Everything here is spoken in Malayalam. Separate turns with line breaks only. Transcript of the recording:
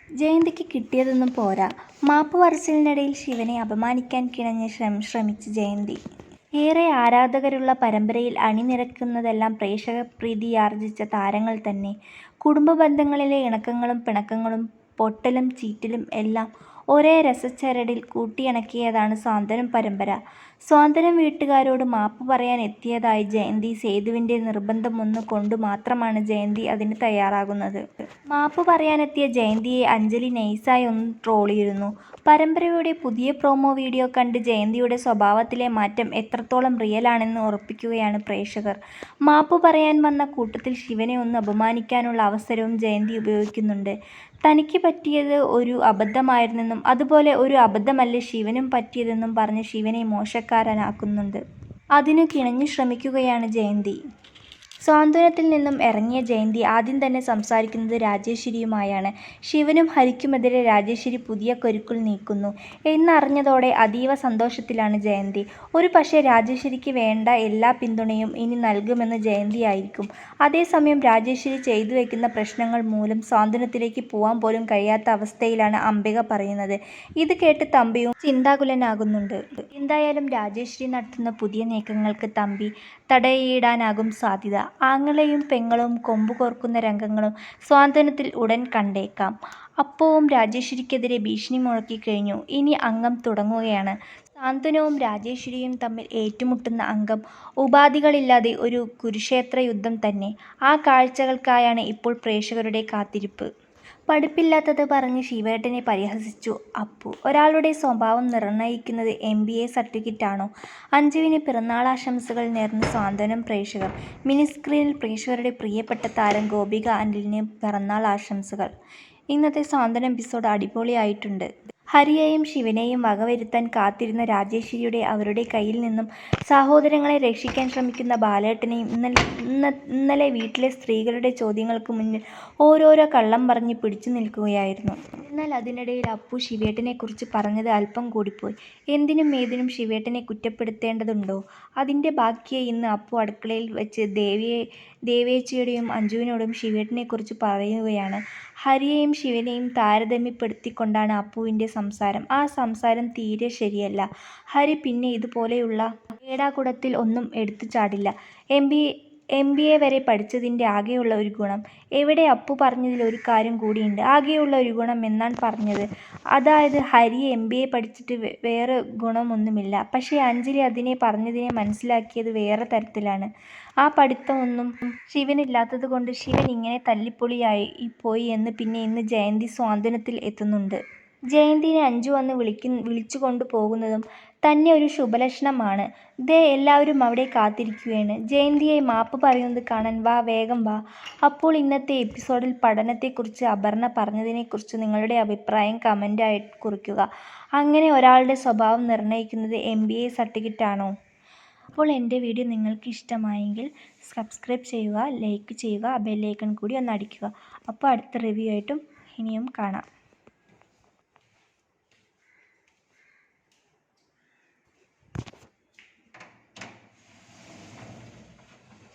ജയന്തിക്ക് കിട്ടിയതൊന്നും പോരാ. മാപ്പ് പറച്ചിലിനിടയിൽ ശിവനെ അപമാനിക്കാൻ കിണഞ്ഞ് ശ്രമിച്ച് ജയന്തി. ഏറെ ആരാധകരുള്ള പരമ്പരയിൽ അണിനിരക്കുന്നതെല്ലാം പ്രേക്ഷകപ്രീതിയാർജിച്ച താരങ്ങൾ തന്നെ. കുടുംബ ബന്ധങ്ങളിലെ ഇണക്കങ്ങളും പിണക്കങ്ങളും പൊട്ടലും ചീറ്റലും എല്ലാം ഒരേ രസച്ചരടിൽ കൂട്ടിയിണക്കിയതാണ് സ്വാന്തനം പരമ്പര. സ്വാന്തനം വീട്ടുകാരോട് മാപ്പ് പറയാൻ എത്തിയതായി ജയന്തി. സേതുവിൻ്റെ നിർബന്ധമൊന്നു കൊണ്ടു മാത്രമാണ് ജയന്തി അതിന് തയ്യാറാകുന്നത്. മാപ്പ് പറയാനെത്തിയ ജയന്തിയെ അഞ്ജലി നൈസായി ഒന്ന് ട്രോളിയിരുന്നു. പരമ്പരയുടെ പുതിയ പ്രൊമോ വീഡിയോ കണ്ട് ജയന്തിയുടെ സ്വഭാവത്തിലെ മാറ്റം എത്രത്തോളം റിയലാണെന്ന് ഉറപ്പിക്കുകയാണ് പ്രേക്ഷകർ. മാപ്പ് പറയാൻ വന്ന കൂട്ടത്തിൽ ശിവനെ ഒന്ന് അപമാനിക്കാനുള്ള അവസരവും ജയന്തി ഉപയോഗിക്കുന്നുണ്ട്. തനിക്ക് പറ്റിയത് ഒരു അബദ്ധമായിരുന്നെന്നും അതുപോലെ ഒരു അബദ്ധമല്ല ശിവനും പറ്റിയതെന്നും പറഞ്ഞ് ശിവനെ മോശക്കാരനാക്കുന്നുണ്ട്. അതിനു കിണഞ്ഞു ശ്രമിക്കുകയാണ് ജയന്തി. സ്വാന്തനത്തിൽ നിന്നും ഇറങ്ങിയ ജയന്തി ആദ്യം തന്നെ സംസാരിക്കുന്നത് രാജേശ്വരിയുമായാണ്. ശിവനും ഹരിക്കുമെതിരെ രാജേശ്വരി പുതിയ കരുക്കൾ നീക്കുന്നു എന്നറിഞ്ഞതോടെ അതീവ സന്തോഷത്തിലാണ് ജയന്തി. ഒരു പക്ഷേ രാജേശ്വരിക്ക് വേണ്ട എല്ലാ പിന്തുണയും ഇനി നൽകുമെന്ന് ജയന്തിയായിരിക്കും. അതേസമയം രാജേശ്വരി ചെയ്തു വയ്ക്കുന്ന പ്രശ്നങ്ങൾ മൂലം സ്വാന്തനത്തിലേക്ക് പോവാൻ പോലും കഴിയാത്ത അവസ്ഥയിലാണ് അംബിക പറയുന്നത്. ഇത് കേട്ട് തമ്പിയും ചിന്താകുലനാകുന്നുണ്ട്. എന്തായാലും രാജേശ്വരി നടത്തുന്ന പുതിയ നീക്കങ്ങൾക്ക് തമ്പി തടയിടാനാകും സാധ്യത. ആങ്ങളെയും പെങ്ങളും കൊമ്പു കോർക്കുന്ന രംഗങ്ങളും സ്വാന്തനത്തിൽ ഉടൻ കണ്ടേക്കാം. അപ്പവും രാജേശ്വരിക്കെതിരെ ഭീഷണി മുഴക്കിക്കഴിഞ്ഞു. ഇനി അംഗം തുടങ്ങുകയാണ്. സാന്ത്വനവും രാജേശ്വരിയും തമ്മിൽ ഏറ്റുമുട്ടുന്ന അംഗം ഉപാധികളില്ലാതെ ഒരു കുരുക്ഷേത്ര യുദ്ധം തന്നെ. ആ കാഴ്ചകൾക്കായാണ് ഇപ്പോൾ പ്രേക്ഷകരുടെ കാത്തിരിപ്പ്. പഠിപ്പില്ലാത്തത് പറഞ്ഞ് ശിവേട്ടനെ പരിഹസിച്ചു അപ്പു. ഒരാളുടെ സ്വഭാവം നിർണ്ണയിക്കുന്നത് MBA സർട്ടിഫിക്കറ്റാണോ? അഞ്ജുവിന് പിറന്നാളാശംസകൾ നേർന്ന് സ്വാന്തനം പ്രേക്ഷകർ. മിനിസ്ക്രീനിൽ പ്രേക്ഷകരുടെ പ്രിയപ്പെട്ട താരം ഗോപിക അനിലിന് പിറന്നാൾ ആശംസകൾ. ഇന്നത്തെ സ്വാന്തനം എപ്പിസോഡ് അടിപൊളിയായിട്ടുണ്ട്. ഹരിയെയും ശിവനെയും വകവരുത്താൻ കാത്തിരുന്ന രാജേശ്വരിയുടെ അവരുടെ കയ്യിൽ നിന്നും സഹോദരങ്ങളെ രക്ഷിക്കാൻ ശ്രമിക്കുന്ന ബാലേട്ടനെയും ഇന്നലെ വീട്ടിലെ സ്ത്രീകളുടെ ചോദ്യങ്ങൾക്ക് മുന്നിൽ ഓരോരോ കള്ളം പറഞ്ഞ് പിടിച്ചു നിൽക്കുകയായിരുന്നു. എന്നാൽ അതിനിടയിൽ അപ്പു ശിവേട്ടനെക്കുറിച്ച് പറഞ്ഞത് അല്പം കൂടിപ്പോയി. എന്തിനും ഏതിനും ശിവേട്ടനെ കുറ്റപ്പെടുത്തേണ്ടതുണ്ടോ? അതിൻ്റെ ബാക്കിയായി ഇന്ന് അപ്പു അടുക്കളയിൽ വെച്ച് ദേവേച്ചിയോടും അഞ്ജുവിനോടും ശിവേട്ടനെക്കുറിച്ച് പറയുകയാണ്. ഹരിയെയും ശിവനെയും താരതമ്യപ്പെടുത്തിക്കൊണ്ടാണ് അപ്പുവിൻ്റെ സംസാരം. ആ സംസാരം തീരെ ശരിയല്ല. ഹരി പിന്നെ ഇതുപോലെയുള്ള ഏടാകൂടത്തിൽ ഒന്നും എടുത്തു ചാടില്ല. MBA വരെ പഠിച്ചതിൻ്റെ ആകെയുള്ള ഒരു ഗുണം. എവിടെ അപ്പു പറഞ്ഞതിൽ ഒരു കാര്യം കൂടിയുണ്ട്. ആകെയുള്ള ഒരു ഗുണം എന്നാണ് പറഞ്ഞത്. അതായത് ഹരി MBA പഠിച്ചിട്ട് വേറെ ഗുണമൊന്നുമില്ല. പക്ഷേ അഞ്ജലി അതിനെ പറഞ്ഞതിനെ മനസ്സിലാക്കിയത് വേറെ തരത്തിലാണ്. ആ പഠിത്തമൊന്നും ശിവനില്ലാത്തത് കൊണ്ട് ശിവൻ ഇങ്ങനെ തല്ലിപ്പൊളിയായി പോയി എന്ന് പിന്നെ ഇന്ന് ജയന്തി സ്വാന്തനത്തിൽ എത്തുന്നുണ്ട്. ജയന്തിനെ അഞ്ജു വന്ന് വിളിച്ചുകൊണ്ടു പോകുന്നതും തന്നെ ഒരു ശുഭലക്ഷണമാണ്. ദേ എല്ലാവരും അവിടെ കാത്തിരിക്കുകയാണ് ജയന്തിയെ മാപ്പ് പറയുന്നത് കാണാൻ. വാ, വേഗം വാ. അപ്പോൾ ഇന്നത്തെ എപ്പിസോഡിൽ പഠനത്തെക്കുറിച്ച് അപർണ പറഞ്ഞതിനെക്കുറിച്ച് നിങ്ങളുടെ അഭിപ്രായം കമൻ്റായി കുറിക്കുക. അങ്ങനെ ഒരാളുടെ സ്വഭാവം നിർണ്ണയിക്കുന്നത് MBA സർട്ടിഫിക്കറ്റാണോ? അപ്പോൾ എൻ്റെ വീഡിയോ നിങ്ങൾക്ക് ഇഷ്ടമായെങ്കിൽ സബ്സ്ക്രൈബ് ചെയ്യുക, ലൈക്ക് ചെയ്യുക, ബെല്ലൈക്കൺ കൂടി ഒന്ന് അടിക്കുക. അപ്പോൾ അടുത്ത റിവ്യൂ ആയിട്ടും ഇനിയും കാണാം.